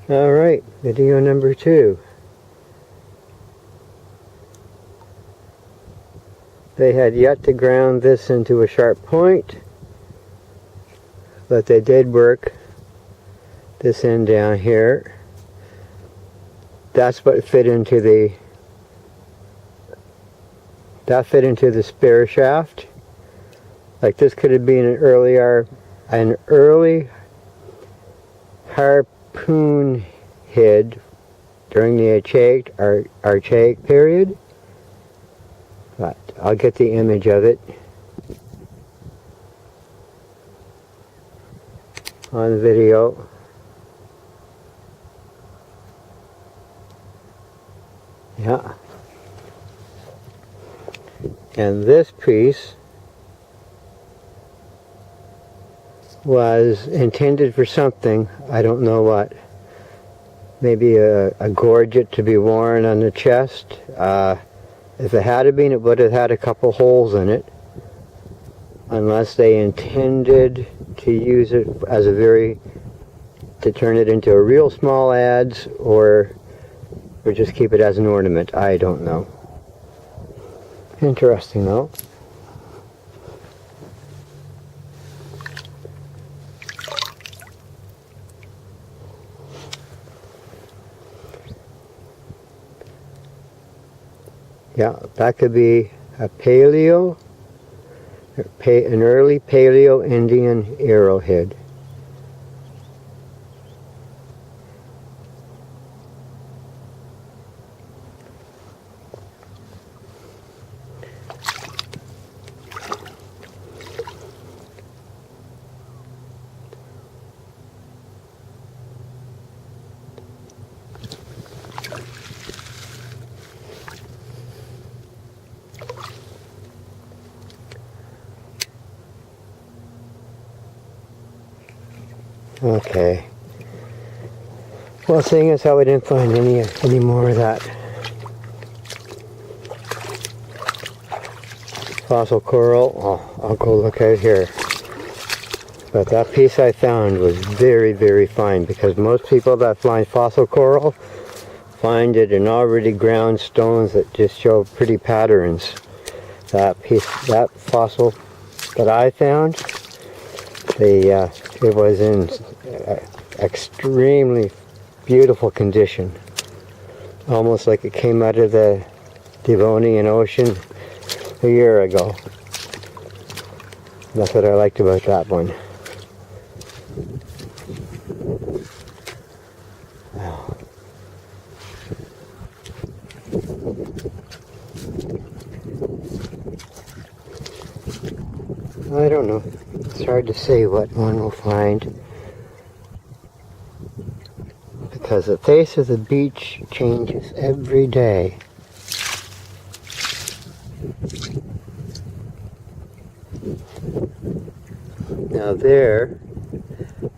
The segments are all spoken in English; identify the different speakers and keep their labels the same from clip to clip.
Speaker 1: Alright, video number 2. They had yet to ground this into a sharp point, but they did work this end down here. That's what fit into the spare shaft. Like this could have been an early harpoon head during the Archaic period. But I'll get the image of it on video. Yeah. And this piece was intended for something, I don't know what. Maybe a gorget to be worn on the chest. If it had been, it would have had a couple holes in it. Unless they intended to use it as to turn it into a real small adze, or just keep it as an ornament. I don't know. Interesting though. Yeah, that could be a an early Paleo Indian arrowhead. Okay. Well, seeing as how we didn't find any more of that fossil coral, I'll go look out here. But that piece I found was very, very fine, because most people that find fossil coral find it in already ground stones that just show pretty patterns. That fossil that I found, it was in extremely beautiful condition, almost like it came out of the Devonian Ocean a year ago. That's what I liked about that one. Wow. I don't know. It's hard to say what one will find, because the face of the beach changes every day. Now there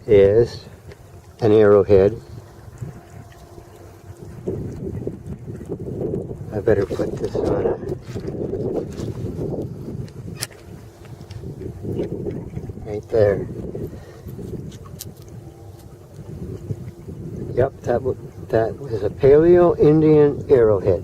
Speaker 1: is an arrowhead. I better put this on right there. Yep, that was a Paleo Indian arrowhead.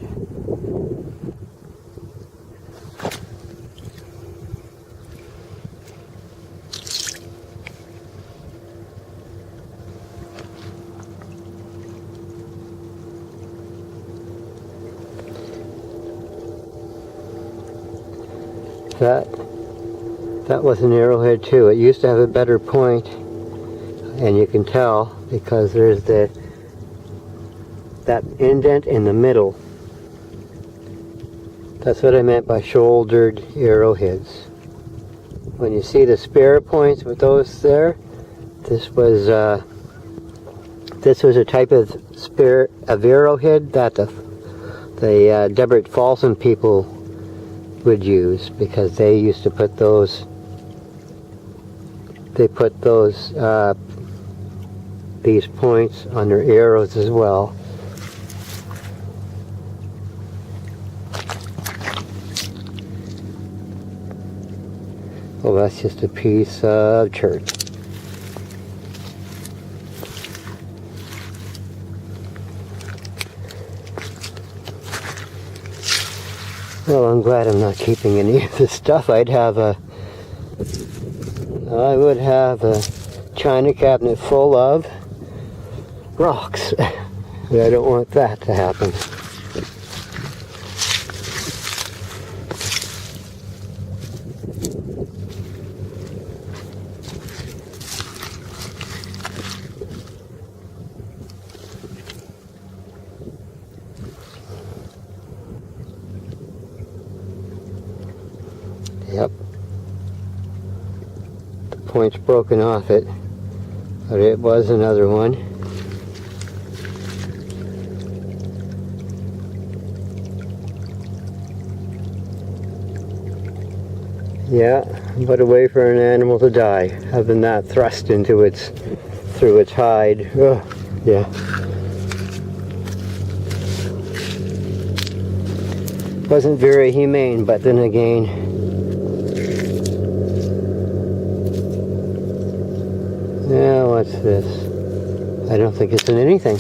Speaker 1: That was an arrowhead too. It used to have a better point, and you can tell because there's that indent in the middle. That's what I meant by shouldered arrowheads. When you see the spare points with those there, this was a type of arrowhead that the Deborah Folsom people would use, because they used to put those. They put these points on their arrows as well. Well, that's just a piece of chert. Well, I'm glad I'm not keeping any of this stuff. I would have a china cabinet full of rocks. I don't want that to happen. Yep. The point's broken off it, but it was another one. Yeah, but a way for an animal to die, having that thrust into through its hide. Ugh, yeah. Wasn't very humane, but then again, yeah, what's this? I don't think it's in anything.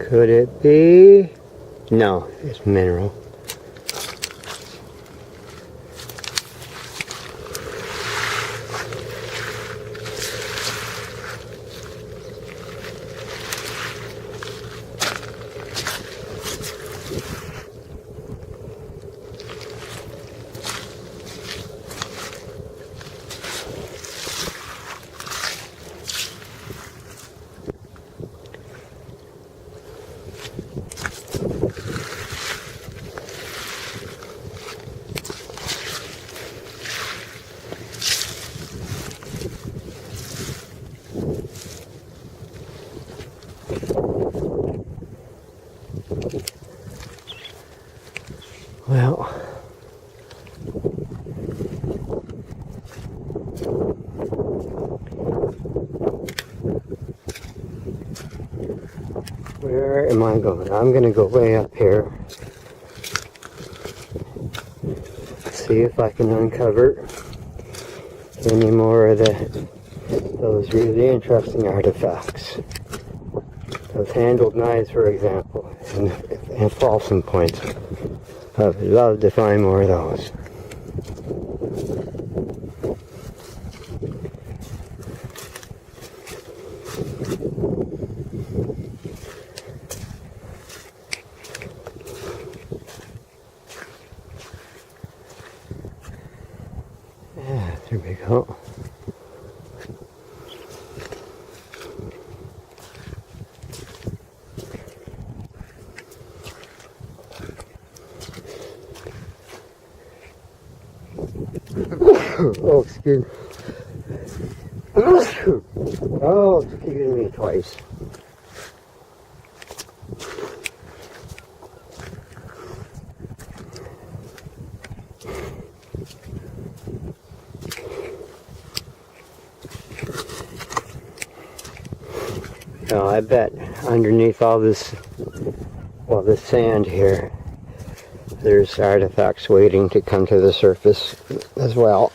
Speaker 1: Could it be? No, it's mineral. Well, where am I going? I'm going to go way up here. See if I can uncover any more of those really interesting artifacts. Those handled knives, for example, and falsing points. I would love to find more of those. Yeah, there we go. Oh, excuse me. Oh, excuse me twice. Now, I bet underneath all this, well, this sand here, there's artifacts waiting to come to the surface as well.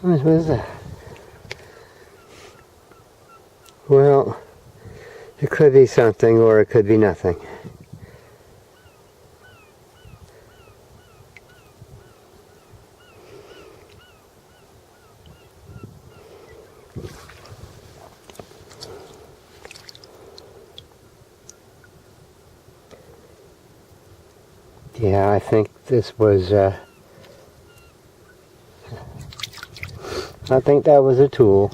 Speaker 1: What was that? Well, it could be something or it could be nothing. Yeah, I think this was, I think that was a tool.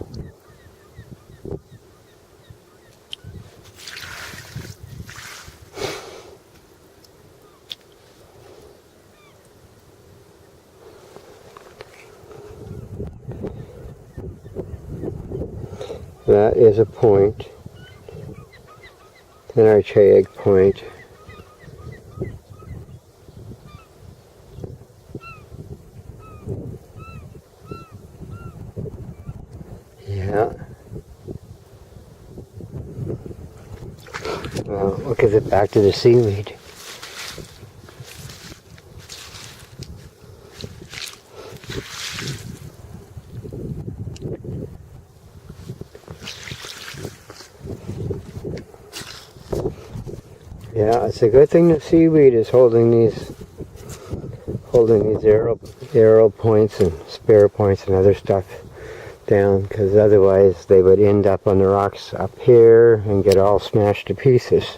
Speaker 1: That is a point, an archaic point. Yeah. Well, we'll give it back to the seaweed. Yeah, it's a good thing that seaweed is holding these arrow points and spear points and other stuff down, because otherwise they would end up on the rocks up here and get all smashed to pieces.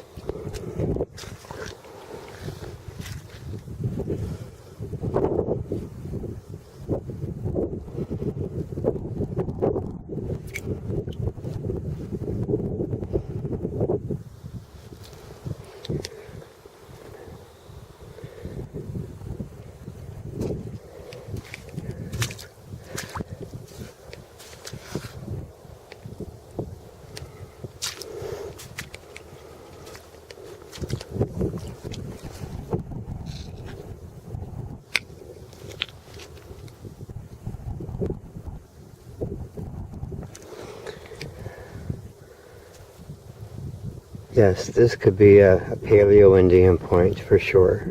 Speaker 1: Yes, this could be a Paleo-Indian point for sure.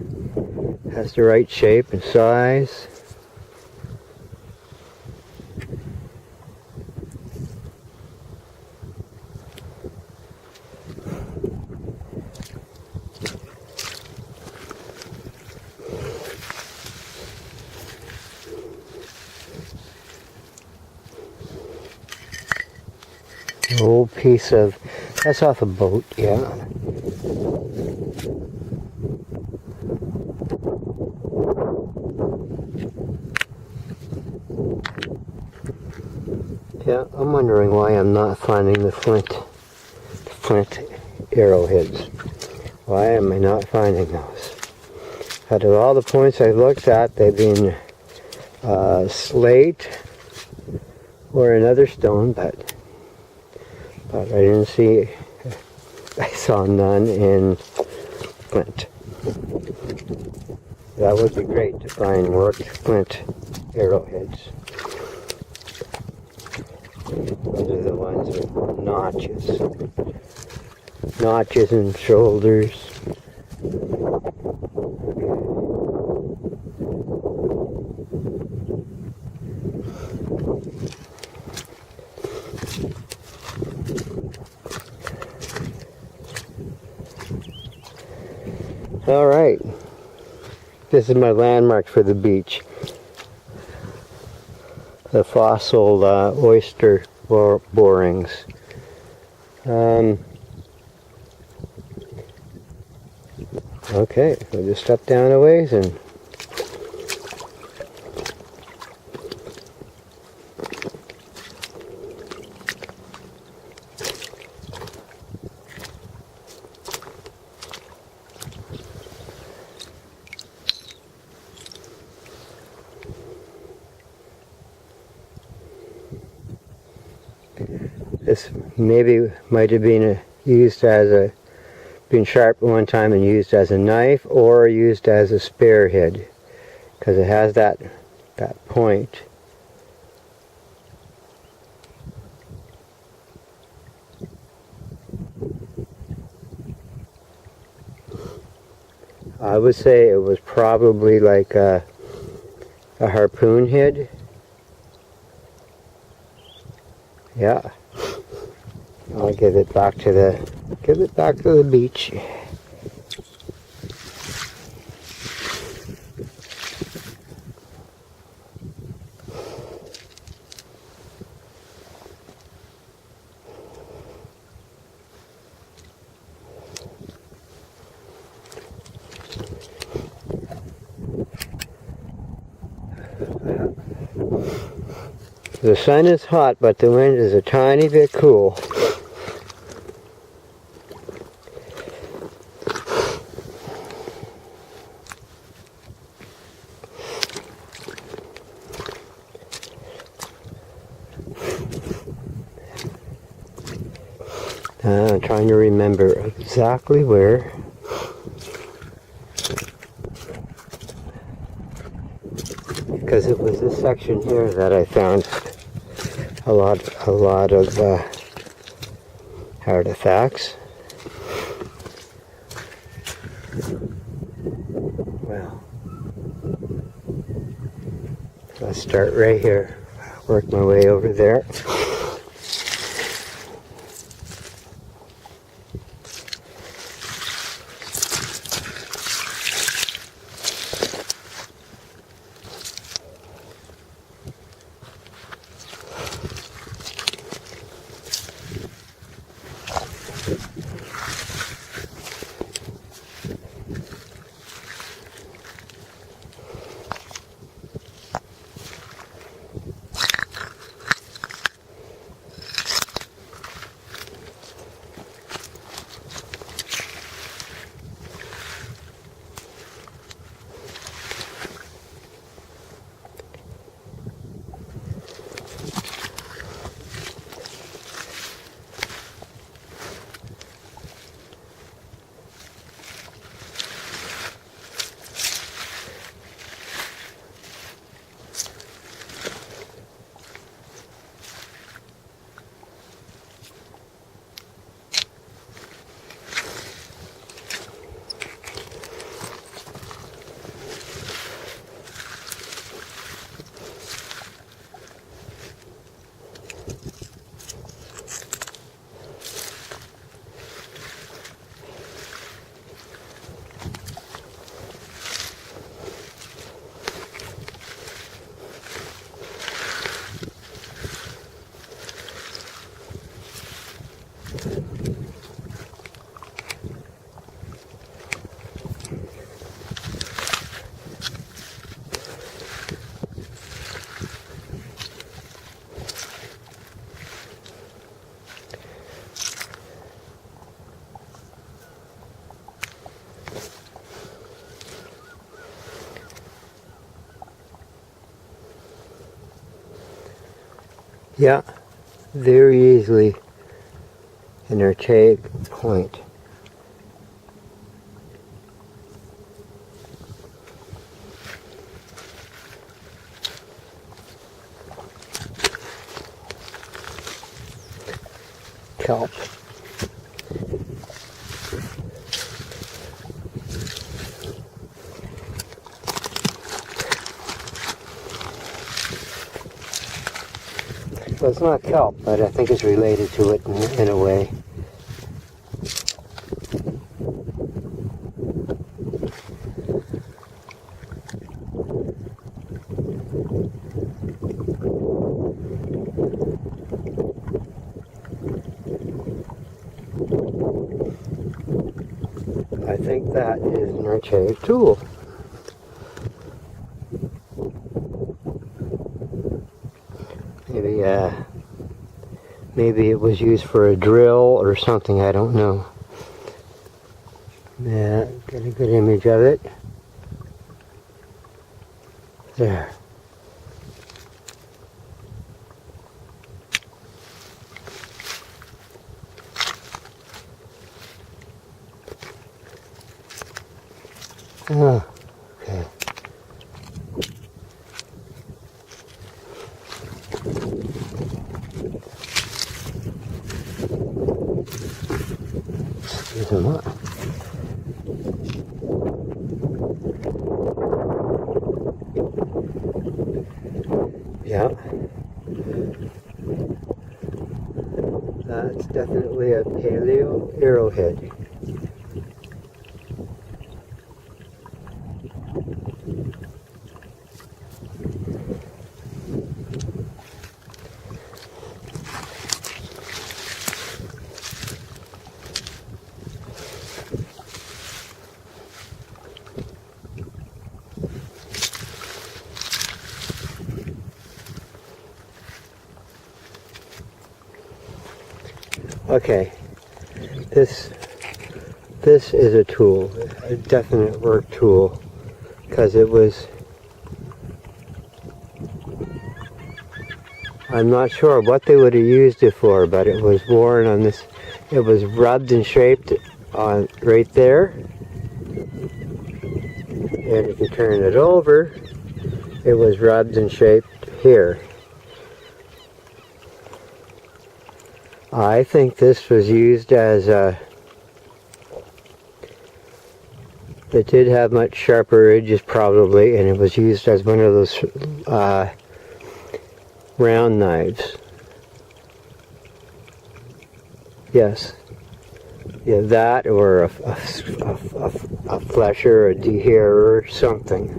Speaker 1: Has the right shape and size. An old piece of, that's off a boat, yeah. Yeah, I'm wondering why I'm not finding the flint arrowheads. Why am I not finding those? Out of all the points I've looked at, they've been slate or another stone, but I didn't see, I saw none in flint. That would be great to find worked flint arrowheads. Those are the ones with notches and shoulders. All right, this is my landmark for the beach. The fossil oyster borings. Okay, we'll just step down a ways and this maybe might have been been sharp one time and used as a knife or used as a spearhead, because it has that point. I would say it was probably like a harpoon head. Yeah. I'll give it back to the beach. The sun is hot, but the wind is a tiny bit cool. trying to remember exactly where. Because it was this section here that I found a lot of artifacts. Well, let's start right here. Work my way over there. Yeah, very easily an archaic point. Kelp. Well, it's not kelp, but I think it's related to it in a way. I think that is an archaic tool. Maybe it was used for a drill or something, I don't know. Yeah, get a good image of it. There. Oh, okay. Excuse me. Yeah. That's definitely a paleo arrowhead. Okay, this is a tool, a definite work tool, because it was, I'm not sure what they would have used it for, but it was worn on this It was rubbed and shaped on right there. And if you turn it over, it was rubbed and shaped here. I think this was used as a... It did have much sharper edges probably, and it was used as one of those round knives. Yes. Yeah, that or a flesher, a dehairer, or something.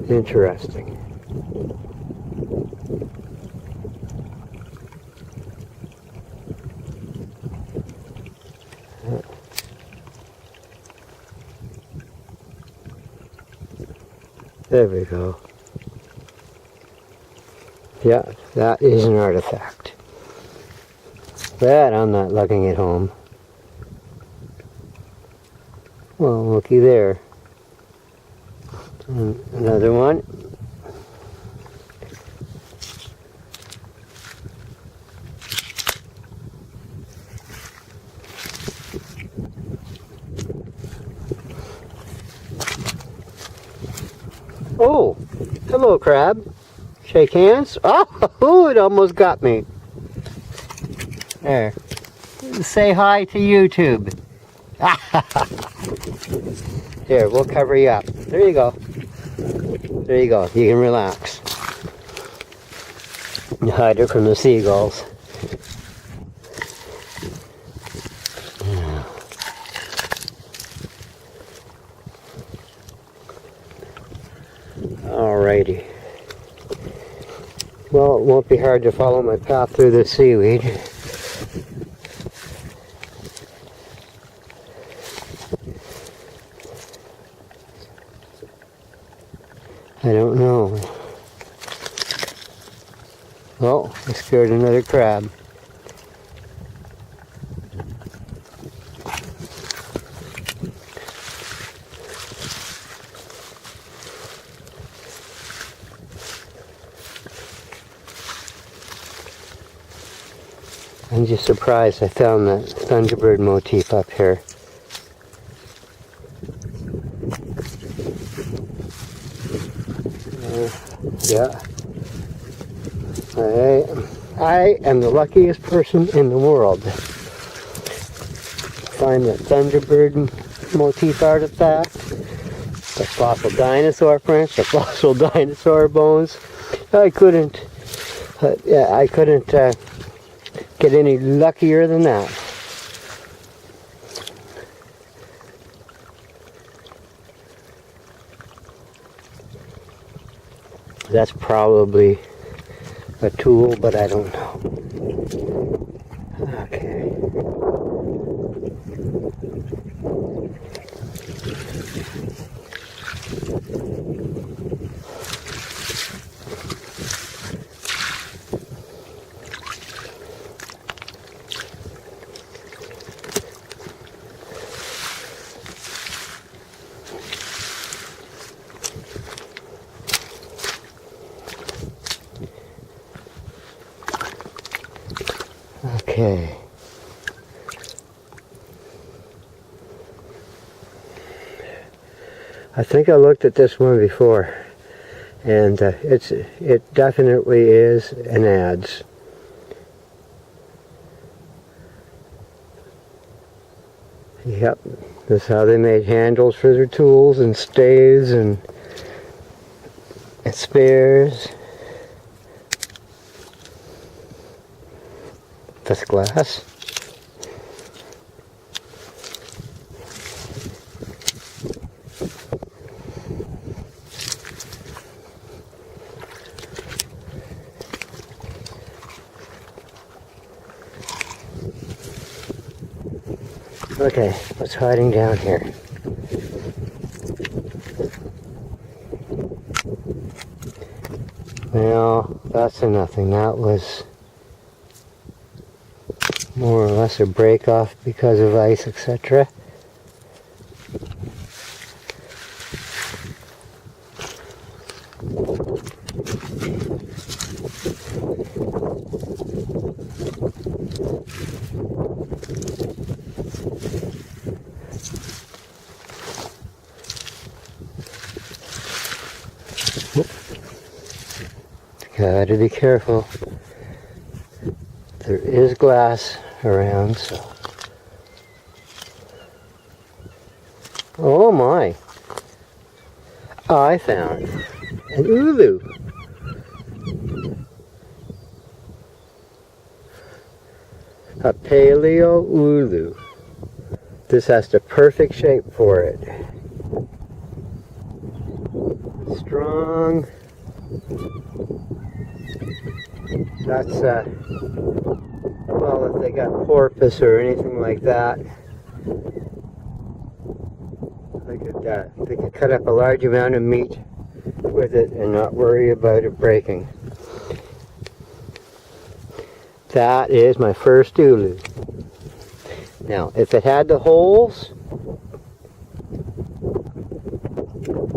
Speaker 1: Interesting. There we go. Yeah, that is an artifact. But I'm not lugging it home. Well, looky there. And another one. Oh, hello, crab. Shake hands. Oh, it almost got me. There. Say hi to YouTube. Here, we'll cover you up. There you go. There you go. You can relax. You hide it from the seagulls. Alrighty. Well, it won't be hard to follow my path through the seaweed. I don't know. Oh, I scared another crab. I'm just surprised I found that Thunderbird motif up here. Yeah. I am the luckiest person in the world. Find that Thunderbird motif artifact, the fossil dinosaur prints, the fossil dinosaur bones. I couldn't get any luckier than that. That's probably a tool, but I don't know. Okay. Okay. I think I looked at this one before, and it definitely is an adze. Yep, that's how they made handles for their tools and staves and spares. This glass. Okay, what's hiding down here? Well, that's a nothing. That was more or less a break off because of ice, etc. gotta be careful. There is glass around, so. Oh my! I found an ulu. A paleo ulu. This has the perfect shape for it. Strong. That's well, if they got porpoise or anything like that, they could cut up a large amount of meat with it and not worry about it breaking. That is my first ulu. Now, if it had the holes,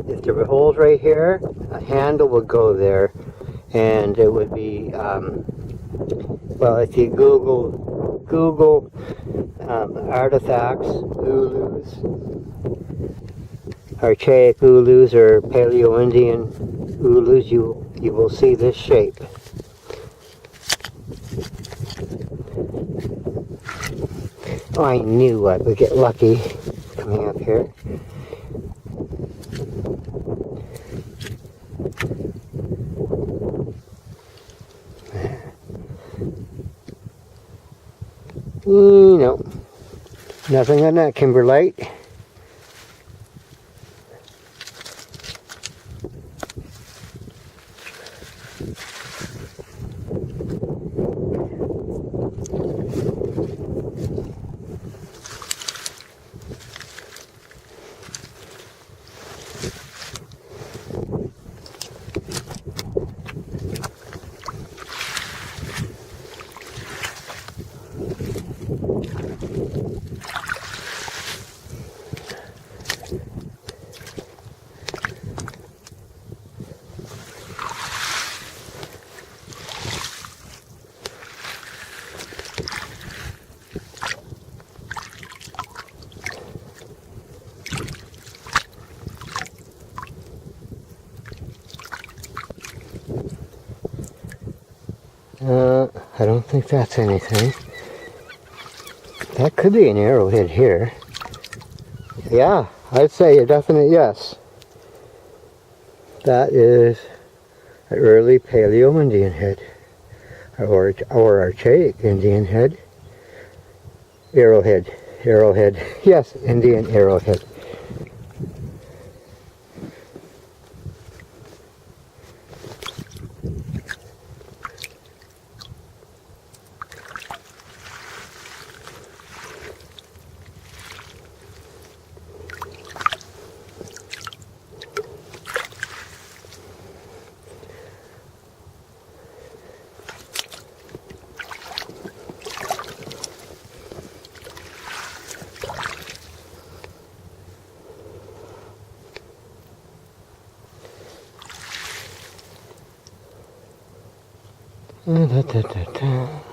Speaker 1: if there were holes right here, a handle would go there, and it would be, well, if you Google artifacts, ulus, archaic ulus or Paleo-Indian ulus, you will see this shape. I knew I would get lucky coming up here. No, nothing on that kimberlite. I don't think that's anything. That could be an arrowhead here. Yeah, I'd say a definite yes. That is an early Paleo-Indian head, or archaic Indian head. Arrowhead. Yes, Indian arrowhead. Da, da, da, da.